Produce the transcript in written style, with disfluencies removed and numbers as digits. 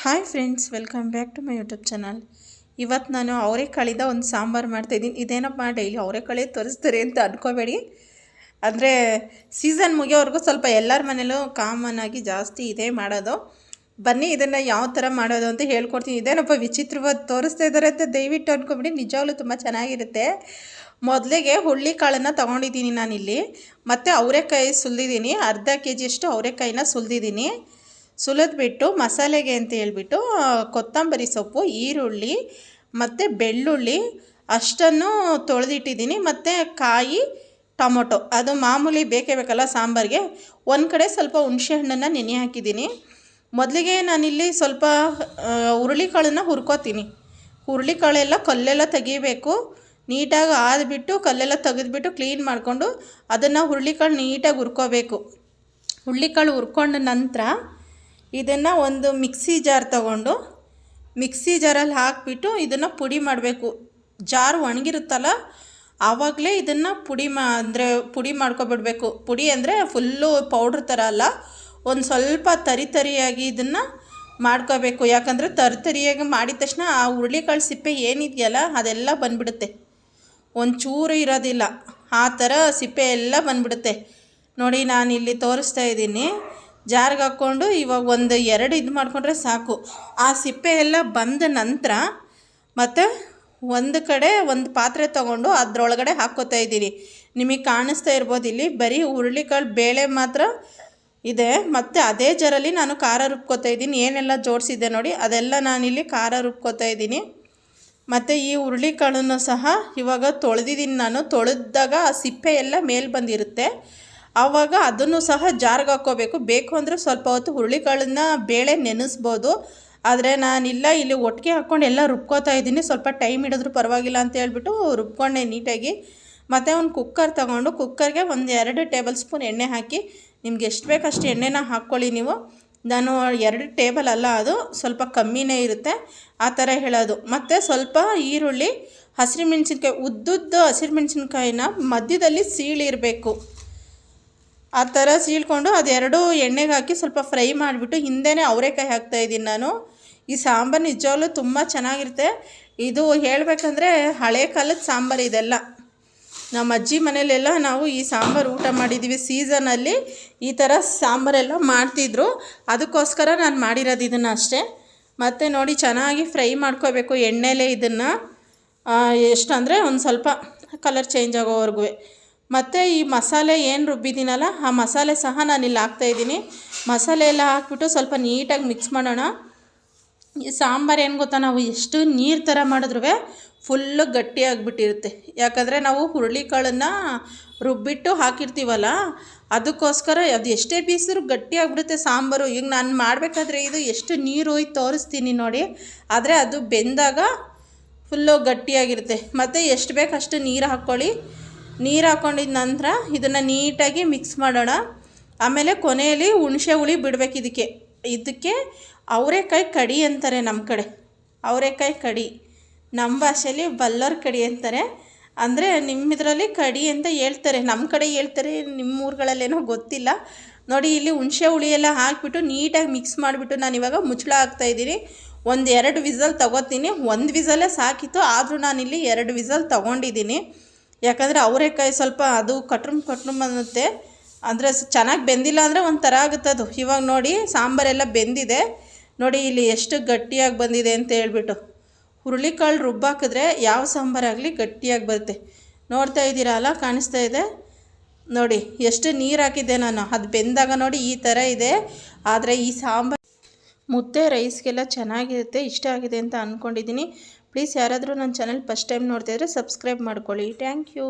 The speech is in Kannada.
Hi friends, welcome back to my YouTube channel. ಇವತ್ತು ನಾನು ಅವರೆಕಾಳಿಂದ ಒಂದು ಸಾಂಬಾರು ಮಾಡ್ತಾಯಿದ್ದೀನಿ. ಇದೇನಪ್ಪ ಡೈಲಿ ಅವರೆಕಾಳೇ ತೋರಿಸ್ತಾರೆ ಅಂತ ಅಂದ್ಕೋಬೇಡಿ. ಅಂದರೆ ಸೀಸನ್ ಮುಗಿಯೋವರೆಗೂ ಸ್ವಲ್ಪ ಎಲ್ಲರ ಮನೇಲೂ ಕಾಮನ್ ಆಗಿ ಜಾಸ್ತಿ ಇದೇ ಮಾಡೋದು. ಬನ್ನಿ ಇದನ್ನು ಯಾವ ಥರ ಮಾಡೋದು ಅಂತ ಹೇಳ್ಕೊಡ್ತೀನಿ. ಇದೇನಪ್ಪ ವಿಚಿತ್ರವಾದ ತೋರಿಸ್ತಾ ಇದ್ದಾರೆ ಅಂತ ದಯವಿಟ್ಟು ಅಂದ್ಕೊಬೇಡಿ, ನಿಜವಾಗ್ಲೂ ತುಂಬ ಚೆನ್ನಾಗಿರುತ್ತೆ. ಮೊದಲಿಗೆ ಹುಳ್ಳಿಕಾಳನ್ನು ತೊಗೊಂಡಿದ್ದೀನಿ ನಾನಿಲ್ಲಿ, ಮತ್ತು ಅವರೆಕಾಯಿ ಸುಲಿದಿದ್ದೀನಿ. ಅರ್ಧ ಕೆ ಜಿಯಷ್ಟು ಅವರೆಕಾಯಿನ ಸುಲಿದಿದ್ದೀನಿ. ಸುಲಿದ್ಬಿಟ್ಟು ಮಸಾಲೆಗೆ ಅಂತ ಹೇಳ್ಬಿಟ್ಟು ಕೊತ್ತಂಬರಿ ಸೊಪ್ಪು, ಈರುಳ್ಳಿ ಮತ್ತು ಬೆಳ್ಳುಳ್ಳಿ ಅಷ್ಟನ್ನು ತೊಳೆದಿಟ್ಟಿದ್ದೀನಿ. ಮತ್ತು ಕಾಯಿ, ಟೊಮೊಟೊ ಅದು ಮಾಮೂಲಿ ಬೇಕೇ ಬೇಕಲ್ಲ ಸಾಂಬಾರಿಗೆ. ಒಂದು ಕಡೆ ಸ್ವಲ್ಪ ಹುಣಸೆಹಣ್ಣನ್ನು ನೆನೆ ಹಾಕಿದ್ದೀನಿ. ಮೊದಲಿಗೆ ನಾನಿಲ್ಲಿ ಸ್ವಲ್ಪ ಹುರುಳಿಕಾಳನ್ನು ಹುರ್ಕೋತೀನಿ. ಹುರುಳಿಕಾಳೆಲ್ಲ ಕಲ್ಲೆಲ್ಲ ತೆಗಿಬೇಕು, ನೀಟಾಗಿ ಆದ್ಬಿಟ್ಟು ಕಲ್ಲೆಲ್ಲ ತೆಗೆದ್ಬಿಟ್ಟು ಕ್ಲೀನ್ ಮಾಡಿಕೊಂಡು ಅದನ್ನು ಹುರುಳಿಕಾಳು ನೀಟಾಗಿ ಹುರ್ಕೋಬೇಕು. ಹುರುಳಿಕಾಳು ಹುರ್ಕೊಂಡ ನಂತರ ಇದನ್ನು ಒಂದು ಮಿಕ್ಸಿ ಜಾರ್ ತಗೊಂಡು ಮಿಕ್ಸಿ ಜಾರಲ್ಲಿ ಹಾಕಿಬಿಟ್ಟು ಇದನ್ನು ಪುಡಿ ಮಾಡಬೇಕು. ಜಾರ್ ಒಣಗಿರುತ್ತಲ್ಲ ಆವಾಗಲೇ ಇದನ್ನು ಪುಡಿ ಮಾಡ್ಕೊಬಿಡಬೇಕು. ಪುಡಿ ಅಂದರೆ ಫುಲ್ಲು ಪೌಡ್ರ್ ಥರ ಅಲ್ಲ, ಒಂದು ಸ್ವಲ್ಪ ತರಿಯಾಗಿ ಇದನ್ನು ಮಾಡ್ಕೋಬೇಕು. ಯಾಕಂದರೆ ತರಿಯಾಗಿ ಮಾಡಿದ ತಕ್ಷಣ ಆ ಹುರುಳಿಕಾಳು ಸಿಪ್ಪೆ ಏನಿದೆಯಲ್ಲ ಅದೆಲ್ಲ ಬಂದುಬಿಡುತ್ತೆ, ಒಂಚೂರು ಇರೋದಿಲ್ಲ, ಆ ಥರ ಸಿಪ್ಪೆ ಎಲ್ಲ ಬಂದುಬಿಡುತ್ತೆ. ನೋಡಿ ನಾನಿಲ್ಲಿ ತೋರಿಸ್ತಾ ಇದ್ದೀನಿ. ಜಾರ್ಗೆ ಹಾಕ್ಕೊಂಡು ಇವಾಗ ಒಂದು 2 ಇದು ಮಾಡಿಕೊಂಡ್ರೆ ಸಾಕು. ಆ ಸಿಪ್ಪೆ ಎಲ್ಲ ಬಂದ ನಂತರ ಮತ್ತು ಒಂದು ಕಡೆ ಒಂದು ಪಾತ್ರೆ ತೊಗೊಂಡು ಅದರೊಳಗಡೆ ಹಾಕ್ಕೋತಾ ಇದ್ದೀನಿ. ನಿಮಗೆ ಕಾಣಿಸ್ತಾ ಇರ್ಬೋದು, ಇಲ್ಲಿ ಬರೀ ಹುರುಳಿಕಾಳು ಬೇಳೆ ಮಾತ್ರ ಇದೆ. ಮತ್ತು ಅದೇ ಜಾರಲ್ಲಿ ನಾನು ಖಾರ ರುಬ್ಕೋತಾ ಇದ್ದೀನಿ. ಏನೆಲ್ಲ ಜೋಡಿಸಿದ್ದೆ ನೋಡಿ ಅದೆಲ್ಲ ನಾನಿಲ್ಲಿ ಖಾರ ರುಬ್ಕೋತಾ ಇದ್ದೀನಿ. ಮತ್ತು ಈ ಹುರುಳಿಕಾಳನ್ನು ಸಹ ಇವಾಗ ತೊಳೆದಿದ್ದೀನಿ ನಾನು. ತೊಳೆದಾಗ ಆ ಸಿಪ್ಪೆ ಎಲ್ಲ ಮೇಲೆ ಬಂದಿರುತ್ತೆ, ಆವಾಗ ಅದನ್ನು ಸಹ ಜಾರ್ಗೆ ಹಾಕ್ಕೋಬೇಕು. ಬೇಕು ಅಂದರೆ ಸ್ವಲ್ಪ ಹೊತ್ತು ಹುರುಳಿಕಾಳನ್ನ ಬೇಳೆ ನೆನೆಸ್ಬೋದು, ಆದರೆ ನಾನಿಲ್ಲ, ಇಲ್ಲಿ ಒಟ್ಟಿಗೆ ಹಾಕ್ಕೊಂಡು ಎಲ್ಲ ರುಬ್ಕೋತಾ ಇದ್ದೀನಿ. ಸ್ವಲ್ಪ ಟೈಮ್ ಹಿಡಿದ್ರೂ ಪರವಾಗಿಲ್ಲ ಅಂತ ಹೇಳ್ಬಿಟ್ಟು ರುಬ್ಕೊಂಡೆ ನೀಟಾಗಿ. ಮತ್ತು ಒಂದು ಕುಕ್ಕರ್ ತೊಗೊಂಡು ಕುಕ್ಕರ್ಗೆ ಒಂದು 2 ಟೇಬಲ್ ಸ್ಪೂನ್ ಎಣ್ಣೆ ಹಾಕಿ, ನಿಮ್ಗೆ ಎಷ್ಟು ಬೇಕು ಅಷ್ಟು ಎಣ್ಣೆನ ಹಾಕ್ಕೊಳ್ಳಿ ನೀವು. ನಾನು 2 ಟೇಬಲ್ ಅಲ್ಲ, ಅದು ಸ್ವಲ್ಪ ಕಮ್ಮಿನೇ ಇರುತ್ತೆ, ಆ ಥರ ಹೇಳೋದು. ಮತ್ತು ಸ್ವಲ್ಪ ಈರುಳ್ಳಿ, ಹಸಿರು ಮೆಣಸಿನ್ಕಾಯಿ, ಉದ್ದುದ್ದು ಹಸಿರು ಮೆಣಸಿನ್ಕಾಯಿನ ಮಧ್ಯದಲ್ಲಿ ಸೀಳಿರಬೇಕು, ಆ ಥರ ಸೀಳ್ಕೊಂಡು ಅದೆರಡು ಎಣ್ಣೆಗೆ ಹಾಕಿ ಸ್ವಲ್ಪ ಫ್ರೈ ಮಾಡಿಬಿಟ್ಟು ಹಿಂದೆನೇ ಅವರೆಕಾಯಿ ಹಾಕ್ತಾಯಿದ್ದೀನಿ ನಾನು. ಈ ಸಾಂಬಾರು ನಿಜವಾಗ್ಲೂ ತುಂಬ ಚೆನ್ನಾಗಿರುತ್ತೆ. ಇದು ಹೇಳಬೇಕಂದ್ರೆ ಹಳೆ ಕಾಲದ ಸಾಂಬಾರು ಇದೆಲ್ಲ. ನಮ್ಮ ಅಜ್ಜಿ ಮನೇಲೆಲ್ಲ ನಾವು ಈ ಸಾಂಬಾರು ಊಟ ಮಾಡಿದ್ದೀವಿ. ಸೀಸನಲ್ಲಿ ಈ ಥರ ಸಾಂಬಾರೆಲ್ಲ ಮಾಡ್ತಿದ್ರು, ಅದಕ್ಕೋಸ್ಕರ ನಾನು ಮಾಡಿರೋದು ಇದನ್ನು ಅಷ್ಟೇ. ಮತ್ತು ನೋಡಿ ಚೆನ್ನಾಗಿ ಫ್ರೈ ಮಾಡ್ಕೋಬೇಕು ಎಣ್ಣೆಲೇ ಇದನ್ನು, ಎಷ್ಟು ಅಂದರೆ ಒಂದು ಸ್ವಲ್ಪ ಕಲರ್ ಚೇಂಜ್ ಆಗೋವರೆಗೂ. ಮತ್ತು ಈ ಮಸಾಲೆ ಏನು ರುಬ್ಬಿದ್ದೀನಲ್ಲ ಆ ಮಸಾಲೆ ಸಹ ನಾನಿಲ್ಲಿ ಹಾಕ್ತಾಯಿದ್ದೀನಿ. ಮಸಾಲೆ ಎಲ್ಲ ಹಾಕ್ಬಿಟ್ಟು ಸ್ವಲ್ಪ ನೀಟಾಗಿ ಮಿಕ್ಸ್ ಮಾಡೋಣ. ಈ ಸಾಂಬಾರು ಏನು ಗೊತ್ತಾ, ನಾವು ಎಷ್ಟು ನೀರು ಥರ ಮಾಡಿದ್ರೂ ಫುಲ್ಲು ಗಟ್ಟಿಯಾಗಿಬಿಟ್ಟಿರುತ್ತೆ. ಯಾಕಂದರೆ ನಾವು ಹುರುಳಿಕಾಳನ್ನು ರುಬ್ಬಿಟ್ಟು ಹಾಕಿರ್ತೀವಲ್ಲ, ಅದಕ್ಕೋಸ್ಕರ ಅದು ಎಷ್ಟೇ ಬೀಸಿದ್ರು ಗಟ್ಟಿಯಾಗಿಬಿಡುತ್ತೆ ಸಾಂಬಾರು. ಈಗ ನಾನು ಮಾಡಬೇಕಾದ್ರೆ ಇದು ಎಷ್ಟು ನೀರು ಹೋಯ್ತು ತೋರಿಸ್ತೀನಿ ನೋಡಿ, ಆದರೆ ಅದು ಬೆಂದಾಗ ಫುಲ್ಲು ಗಟ್ಟಿಯಾಗಿರುತ್ತೆ. ಮತ್ತು ಎಷ್ಟು ಬೇಕು ಅಷ್ಟು ನೀರು ಹಾಕ್ಕೊಳ್ಳಿ. ನೀರು ಹಾಕ್ಕೊಂಡಿದ ನಂತರ ಇದನ್ನು ನೀಟಾಗಿ ಮಿಕ್ಸ್ ಮಾಡೋಣ. ಆಮೇಲೆ ಕೊನೆಯಲ್ಲಿ ಹುಣಸೆ ಹುಳಿ ಬಿಡಬೇಕು. ಇದಕ್ಕೆ ಅವರೆಕಾಯಿ ಕಡಿ ಅಂತಾರೆ ನಮ್ಮ ಕಡೆ. ಅವರೆಕಾಯಿ ಕಡಿ ನಮ್ಮ ಭಾಷೆಯಲ್ಲಿ ಬಲ್ಲರ್ ಕಡಿ ಅಂತಾರೆ. ಅಂದರೆ ನಿಮ್ಮಿದ್ರಲ್ಲಿ ಕಡಿ ಅಂತ ಹೇಳ್ತಾರೆ, ನಮ್ಮ ಕಡೆ ಹೇಳ್ತಾರೆ, ನಿಮ್ಮ ಊರುಗಳಲ್ಲೇನೋ ಗೊತ್ತಿಲ್ಲ. ನೋಡಿ ಇಲ್ಲಿ ಹುಣಸೆ ಹುಳಿ ಎಲ್ಲ ಹಾಕಿಬಿಟ್ಟು ನೀಟಾಗಿ ಮಿಕ್ಸ್ ಮಾಡಿಬಿಟ್ಟು ನಾನಿವಾಗ ಮುಚ್ಚಳ ಹಾಕ್ತಾಯಿದ್ದೀನಿ. 1-2 ವಿಸಲ್ ತೊಗೋತೀನಿ. 1 ವಿಸಲ್ಲೇ ಸಾಕಿತ್ತು, ಆದರೂ ನಾನಿಲ್ಲಿ 2 ವಿಸಲ್ ತೊಗೊಂಡಿದ್ದೀನಿ. ಯಾಕಂದರೆ ಅವರೆಕಾಯಿ ಸ್ವಲ್ಪ ಅದು ಕಟ್ರುಮ್ ಅನ್ನುತ್ತೆ, ಅಂದರೆ ಚೆನ್ನಾಗಿ ಬೆಂದಿಲ್ಲ ಅಂದರೆ ಒಂಥರ ಆಗುತ್ತೆ ಅದು. ಇವಾಗ ನೋಡಿ ಸಾಂಬಾರೆಲ್ಲ ಬೆಂದಿದೆ ನೋಡಿ, ಇಲ್ಲಿ ಎಷ್ಟು ಗಟ್ಟಿಯಾಗಿ ಬಂದಿದೆ ಅಂತ ಹೇಳ್ಬಿಟ್ಟು. ಹುರುಳಿಕಾಳು ರುಬ್ಬಾಕಿದ್ರೆ ಯಾವ ಸಾಂಬಾರಾಗಲಿ ಗಟ್ಟಿಯಾಗಿ ಬರುತ್ತೆ. ನೋಡ್ತಾ ಇದ್ದೀರಲ್ಲ, ಕಾಣಿಸ್ತಾ ಇದೆ ನೋಡಿ ಎಷ್ಟು ನೀರು ಹಾಕಿದ್ದೆ ನಾನು. ಅದು ಬೆಂದಾಗ ನೋಡಿ ಈ ಥರ ಇದೆ. ಆದರೆ ಈ ಸಾಂಬಾರು ಮುದ್ದೆ ರೈಸ್ಗೆಲ್ಲ ಚೆನ್ನಾಗಿರುತ್ತೆ. ಇಷ್ಟ ಆಗಿದೆ ಅಂತ ಅಂದ್ಕೊಂಡಿದ್ದೀನಿ. ಪ್ಲೀಸ್ ಯಾರಾದರೂ ನನ್ನ ಚಾನಲ್ ಫಸ್ಟ್ ಟೈಮ್ ನೋಡ್ತಾಯಿದ್ರೆ ಸಬ್ಸ್ಕ್ರೈಬ್ ಮಾಡ್ಕೊಳ್ಳಿ. Thank you.